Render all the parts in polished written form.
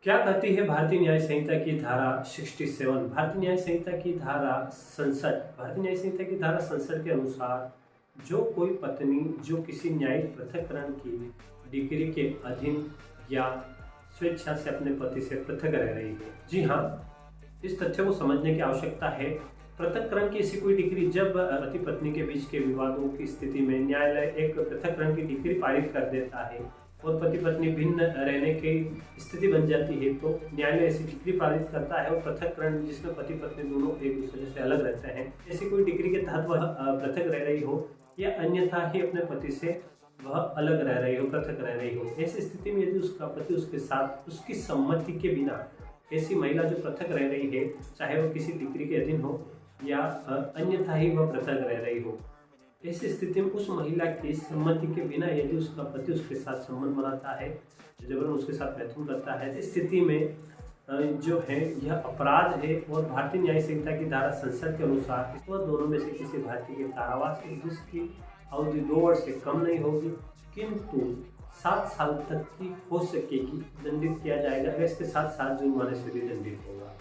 क्या कहती है भारतीय न्याय संहिता की धारा 67? भारतीय न्याय संहिता की धारा 67 भारतीय न्याय संहिता की धारा 67 के अनुसार जो कोई पत्नी जो किसी न्यायिक पृथक्करण की डिग्री के अधीन या स्वेच्छा से अपने पति से पृथक रह रही है। जी हाँ, इस तथ्य को समझने की आवश्यकता है। पृथक्करण की ऐसी कोई डिग्री जब पति पत्नी के बीच के विवादों की स्थिति में न्यायालय एक पृथक्करण की डिग्री पारित कर देता है और पति पत्नी भिन्न रहने की स्थिति बन जाती है, तो न्यायालय ऐसी डिग्री पारित करता है और पृथक्करण जिसमें पति पत्नी दोनों एक दूसरे से अलग रहते हैं, ऐसी कोई डिग्री के तहत वह पृथक रह रही हो या अन्यथा ही अपने पति से वह अलग रह रही हो, पृथक रह रही हो, ऐसी स्थिति में यदि उसका पति उसके साथ उसकी सम्मति के बिना ऐसी महिला जो पृथक रह रही है, चाहे वह किसी डिग्री के अधीन हो या अन्यथा ही वह पृथक रह रही हो, ऐसी स्थिति में उस महिला की सम्मति के बिना यदि उसका पति उसके साथ संबंध बनाता है, जबरन उसके साथ मैथुन करता है, इस स्थिति में जो है यह अपराध है और भारतीय न्याय संहिता की धारा 67 के अनुसार वह दोनों में से किसी भारतीय के कारावास है जिसकी अवधि 2 वर्ष से कम नहीं होगी, किंतु 7 साल तक की हो सकेगी, दंडित किया जाएगा। अगर इसके साथ 7 जुर्माने से भी दंडित होगा।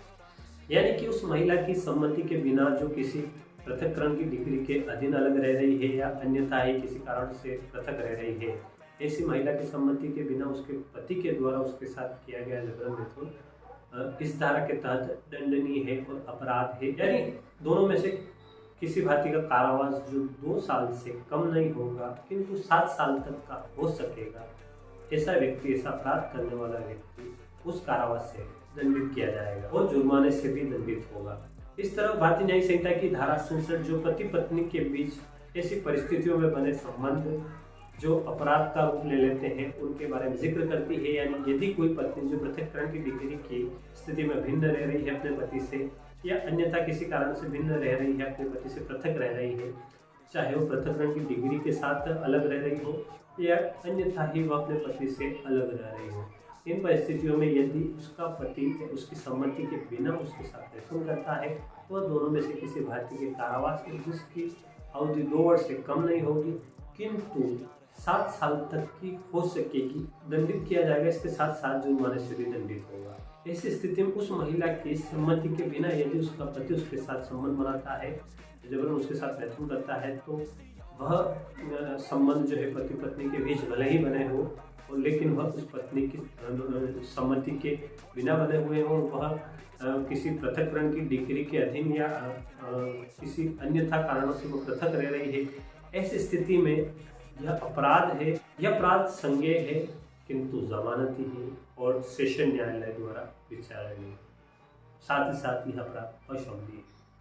यानी कि उस महिला की सम्मति के बिना जो किसी पृथक्करण की डिग्री के अधीन अलग रह रही है या अन्यथा ही किसी कारण से पृथक रह रही है, ऐसी महिला की सम्मति के बिना उसके पति के द्वारा उसके साथ किया गया जबरन मैथुन इस धारा के तहत दंडनीय है और अपराध है। यानी दोनों में से किसी भारतीय का कारावास जो 2 साल से कम नहीं होगा किंतु 7 साल तक का हो सकेगा, ऐसा व्यक्ति, ऐसा अपराध करने वाला व्यक्ति उस कारावास से दंडित किया जाएगा और जुर्माने से भी दंडित होगा। इस तरह भारतीय न्याय संहिता की धारा 67 जो पति पत्नी के बीच ऐसी परिस्थितियों में बने संबंध जो अपराध का रूप ले लेते हैं उनके बारे में जिक्र करती है। यानी यदि कोई पत्नी जो पृथक्करण की डिग्री की स्थिति में भिन्न रह रही है अपने पति से या अन्यथा किसी कारण से भिन्न रह रही है, अपने पति से पृथक रह रही है, चाहे वो पृथक्करण की डिग्री के साथ अलग रह रही हो या अन्यथा ही वह अपने पति से अलग रह रही हो, इन परिस्थितियों में यदि उसका पति उसकी सम्मति के बिना उसके साथ मैथुन करता है तो वह दोनों में से किसी भारतीय के कारावास में जिसकी अवधि 2 वर्ष से कम नहीं होगी किंतु 7 साल तक की हो सकेगी, दंडित किया जाएगा। इसके साथ 7 जुर्माने से भी दंडित होगा। ऐसी स्थिति में उस महिला की सम्मति के बिना यदि उसका पति उसके साथ संबंध बनाता है, जबरन उसके साथ मैथुन करता है, तो वह संबंध जो है पति पत्नी के बीच भले ही बने हो लेकिन वह उस पत्नी की सम्मति के बिना बने हुए हों, वह किसी पृथक्करण की डिग्री के अधीन या किसी अन्यथा कारणों से वो पृथक रह रही है, ऐसी स्थिति में यह अपराध है। यह अपराध संज्ञेय है किंतु जमानती है और सेशन न्यायालय द्वारा विचारणीय, साथ ही साथ यह अपराध अक्षम्य है।